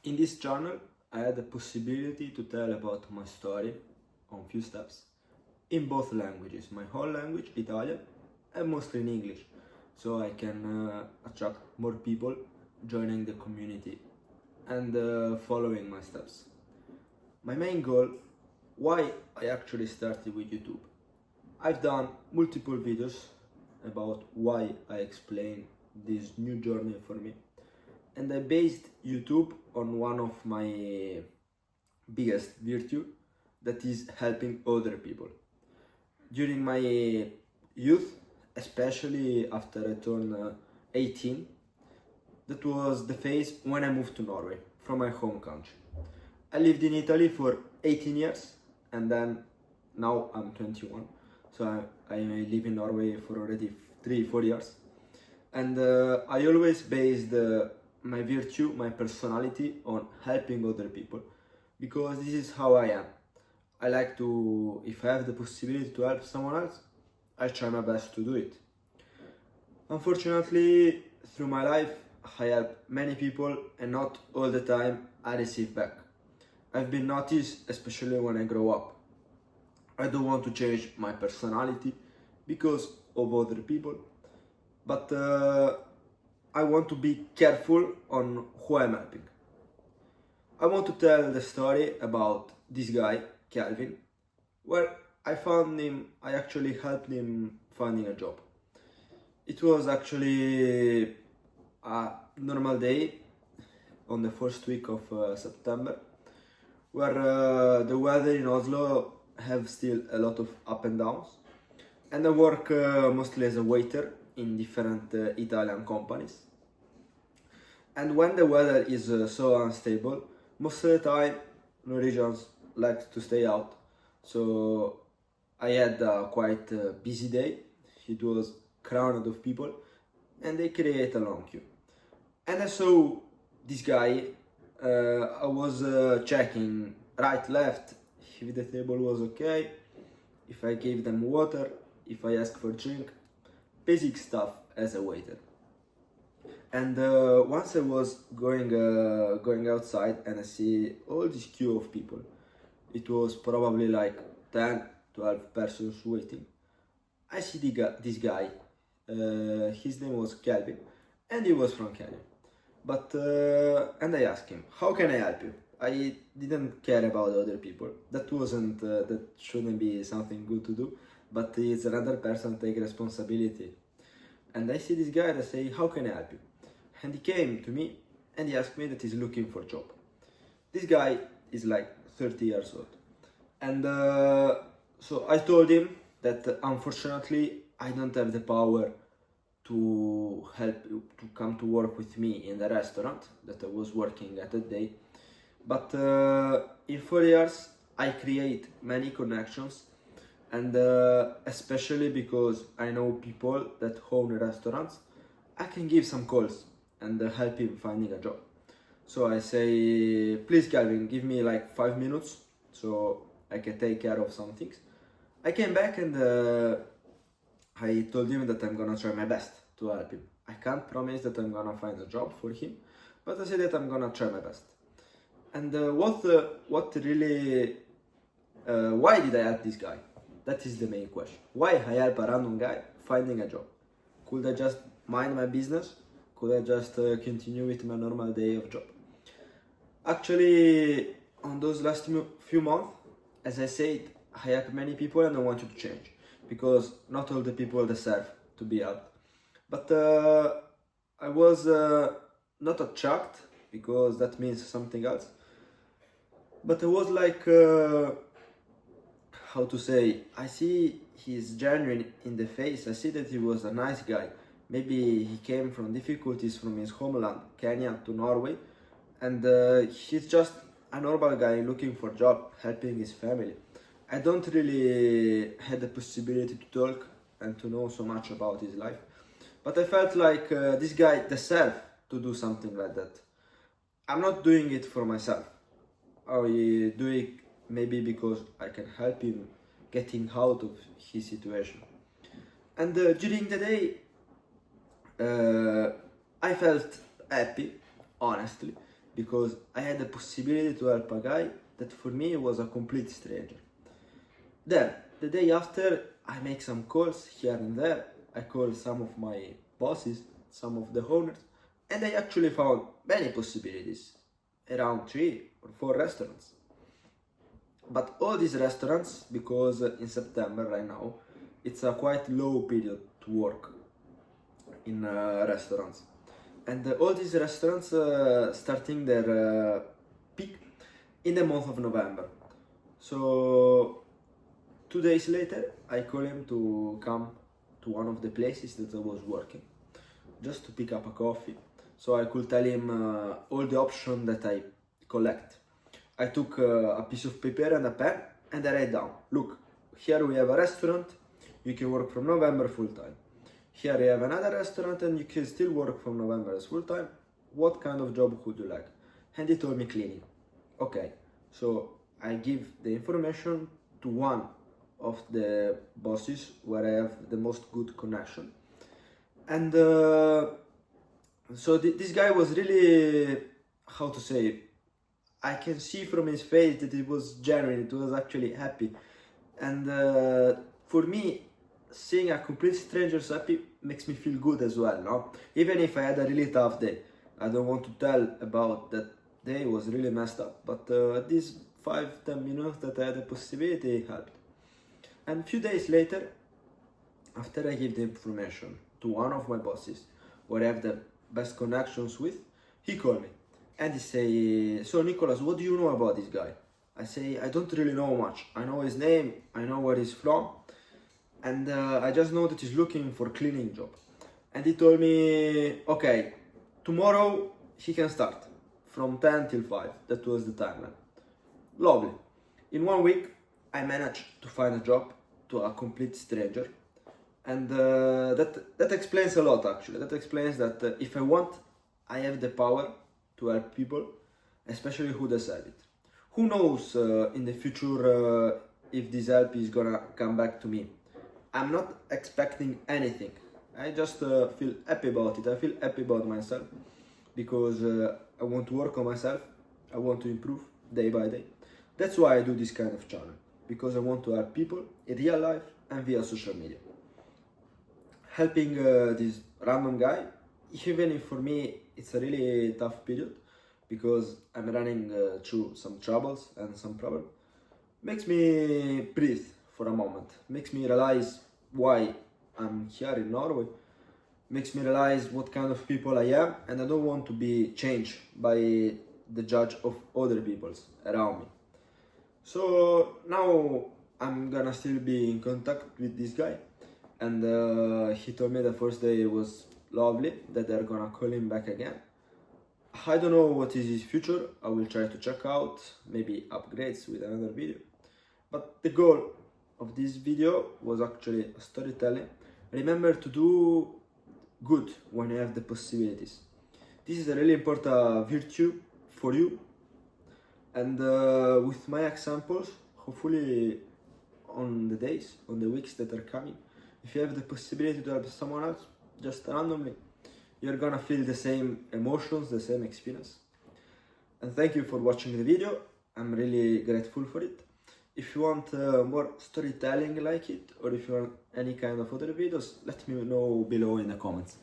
In this channel, I had the possibility to tell about my story on few steps in both languages, my home language, Italian, and mostly in English, so I can attract more people joining the community and following my steps. My main goal, why I actually started with YouTube. I've done multiple videos about why I explain this new journey for me, and I based YouTube on one of my biggest virtue, that is helping other people. During my youth, especially after I turned 18, that was the phase when I moved to Norway from my home country. I lived in Italy for 18 years, and then now I'm 21, so I live in Norway for already 3-4 years. And I always based my virtue, my personality on helping other people, because this is how I am. I like to, if I have the possibility to help someone else, I try my best to do it. Unfortunately, through my life, I help many people and not all the time I receive back. I've been noticed, especially when I grow up. I don't want to change my personality because of other people, but I want to be careful on who I'm helping. I want to tell the story about this guy, Calvin, where I actually helped him finding a job. It was actually a normal day on the first week of September, where the weather in Oslo have still a lot of up and downs, and I work mostly as a waiter in different Italian companies. And when the weather is so unstable, most of the time Norwegians like to stay out. So I had a quite busy day. It was crowded of people, and they create a long queue. And I saw this guy. I was checking right, left, if the table was okay, if I gave them water, if I asked for drink, basic stuff as a waiter. And once I was going outside and I see all this queue of people, it was probably like 10-12 persons waiting. I see this guy, his name was Kelvin, and he was from Kenya. But and I asked him, how can I help you? I didn't care about other people. That wasn't that shouldn't be something good to do, but it's another person take responsibility. And I see this guy and I say, how can I help you? And he came to me and he asked me that he's looking for a job. This guy is like 30 years old. And so I told him that unfortunately I don't have the power to help you to come to work with me in the restaurant that I was working at that day. But in 4 years I create many connections, and especially because I know people that own restaurants, I can give some calls and help him finding a job. So I say, please Calvin, give me like 5 minutes so I can take care of some things. I came back and I told him that I'm gonna try my best to help him. I can't promise that I'm gonna find a job for him, but I said that I'm gonna try my best. And what really, why did I help this guy? That is the main question. Why I help a random guy finding a job? Could I just mind my business? Could I just continue with my normal day of job? Actually, on those last few months, as I said, I help many people and I wanted to change, because not all the people deserve to be helped. But I was not attracted, because that means something else. But I was like, how to say, I see he's genuine in the face. I see that he was a nice guy. Maybe he came from difficulties from his homeland, Kenya, to Norway, and he's just a normal guy looking for a job, helping his family. I don't really had the possibility to talk and to know so much about his life, but I felt like this guy deserved to do something like that. I'm not doing it for myself. I do it maybe because I can help him getting out of his situation. And during the day, I felt happy, honestly, because I had the possibility to help a guy that for me was a complete stranger. Then, the day after, I make some calls here and there. I call some of my bosses, some of the owners, and I actually found many possibilities, around 3 or 4 restaurants. But all these restaurants, because in September right now, it's a quite low period to work in restaurants. And all these restaurants starting their peak in the month of November. So 2 days later, I call him to come to one of the places that I was working, just to pick up a coffee. So I could tell him all the options that I collect. I took a piece of paper and a pen and I write down, look, here we have a restaurant, you can work from November full time. Here we have another restaurant and you can still work from November as full time. What kind of job would you like? And he told me cleaning. Okay, so I give the information to one of the bosses where I have the most good connection. And so this guy was really, how to say, I can see from his face that it was genuine, it was actually happy. And for me, seeing a complete stranger happy makes me feel good as well, no? Even if I had a really tough day. I don't want to tell about that day, it was really messed up. But these 5-10 minutes that I had the possibility helped. And a few days later, after I give the information to one of my bosses, where I have the best connections with, he called me. And he say, so Nicholas, what do you know about this guy? I say, I don't really know much. I know his name, I know where he's from, and I just know that he's looking for cleaning job. And he told me, okay, tomorrow he can start from 10 till 5. That was the timeline. Lovely. In 1 week, I managed to find a job to a complete stranger. And that explains a lot, actually. That explains that if I want, I have the power to help people, especially who deserve it. Who knows in the future if this help is gonna come back to me. I'm not expecting anything. I just feel happy about it. I feel happy about myself because I want to work on myself. I want to improve day by day. That's why I do this kind of channel, because I want to help people in real life and via social media. Helping this random guy, even if for me it's a really tough period because I'm running through some troubles and some problems, makes me breathe for a moment, makes me realize why I'm here in Norway, makes me realize what kind of people I am, and I don't want to be changed by the judge of other people around me. So now I'm gonna still be in contact with this guy, and he told me the first day was lovely, that they're gonna call him back again. I don't know what is his future. I will try to check out, maybe upgrades with another video. But the goal of this video was actually storytelling. Remember to do good when you have the possibilities. This is a really important virtue for you. And with my examples, hopefully on the days, on the weeks that are coming, if you have the possibility to help someone else, just randomly, you're gonna feel the same emotions, the same experience. And thank you for watching the video. I'm really grateful for it. If you want more storytelling like it, or if you want any kind of other videos, let me know below in the comments.